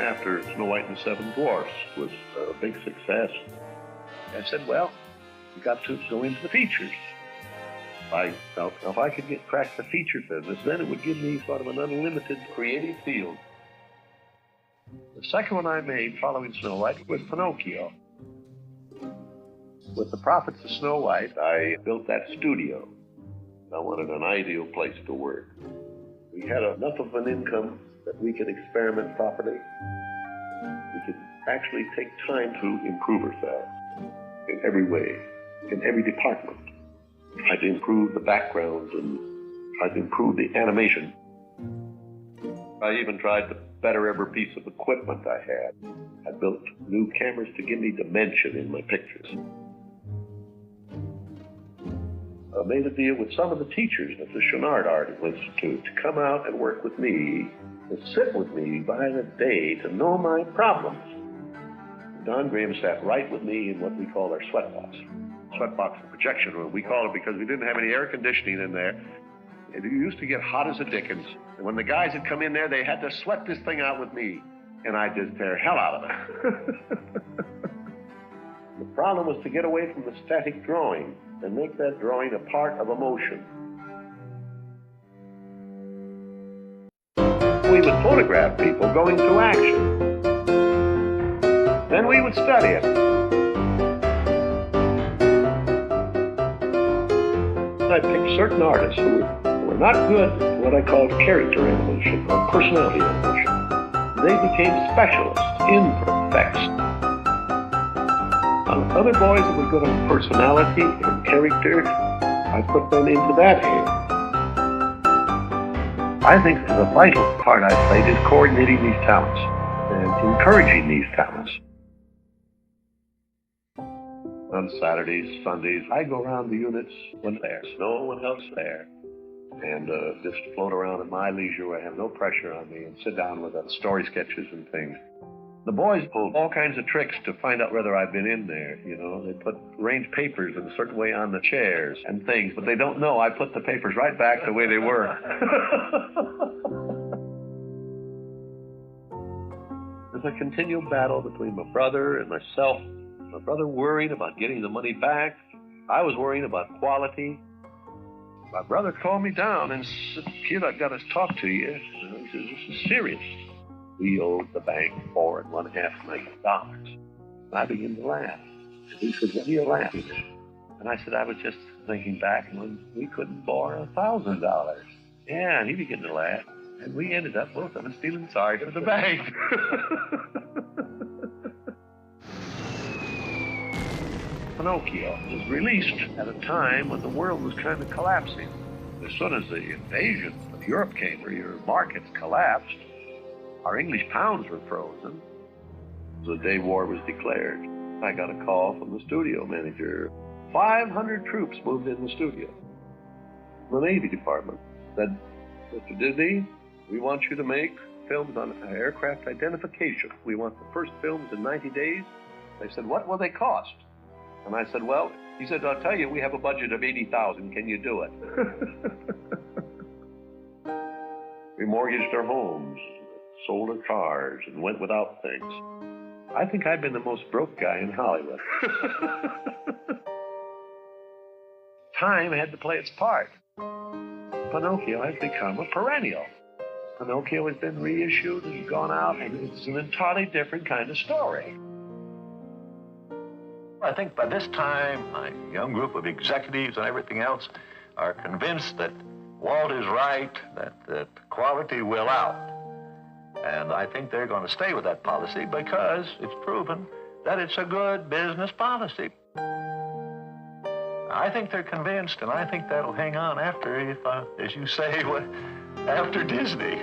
after Snow White and the Seven Dwarfs was a big success. I said, well, you got to go into the features. I felt if I could crack the feature business, then it would give me sort of an unlimited creative field. The second one I made following Snow White was Pinocchio. With the profits of Snow White, I built that studio. I wanted an ideal place to work. We had enough of an income that we could experiment properly. We could actually take time to improve ourselves in every way, in every department. I'd improve the backgrounds and I'd improve the animation. I even tried to better every piece of equipment I had. I built new cameras to give me dimension in my pictures. I made a deal with some of the teachers at the Chouinard Art Institute to come out and work with me, to sit with me by the day, to know my problems. Don Graham sat right with me in what we call our sweatbox. Sweatbox projection room. We called it because we didn't have any air conditioning in there. It used to get hot as a dickens. And when the guys had come in there, they had to sweat this thing out with me. And I'd just tear hell out of it. The problem was to get away from the static drawing and make that drawing a part of emotion. We would photograph people going through action. Then we would study it. I picked certain artists who were not good at what I called character animation or personality animation. They became specialists in effects. Other boys that were good on personality and character, I put them into that area. I think the vital part I played is coordinating these talents and encouraging these talents. On Saturdays, Sundays, I go around the units when there's no one else there and just float around at my leisure where I have no pressure on me and sit down with story sketches and things. The boys pull all kinds of tricks to find out whether I've been in there, you know. They arrange papers in a certain way on the chairs and things, but they don't know I put the papers right back the way they were. There's a continual battle between my brother and myself. My brother worried about getting the money back. I was worrying about quality. My brother called me down and said, "Kid, I've got to talk to you." He said, "This is serious." We owed the bank $4.5 million. And I began to laugh. He said, "What are you laughing at?" And I said, "I was just thinking back when we couldn't borrow $1,000. Yeah, and he began to laugh. And we ended up, both of us, feeling sorry for the bank. Pinocchio was released at a time when the world was kind of collapsing. As soon as the invasion of Europe came, where your markets collapsed, our English pounds were frozen. The day war was declared. I got a call from the studio manager. 500 troops moved in the studio. The Navy Department said, "Mr. Disney, we want you to make films on aircraft identification. We want the first films in 90 days. They said, "What will they cost?" And I said, "Well," he said, "I'll tell you, we have a budget of $80,000. Can you do it?" We mortgaged our homes, sold our cars, and went without things. I think I've been the most broke guy in Hollywood. Time had to play its part. Pinocchio has become a perennial. Pinocchio has been reissued and gone out, and it's an entirely different kind of story. I think by this time, my young group of executives and everything else are convinced that Walt is right, that quality will out. And I think they're going to stay with that policy because it's proven that it's a good business policy. I think they're convinced, and I think that'll hang on after, as you say, after Disney.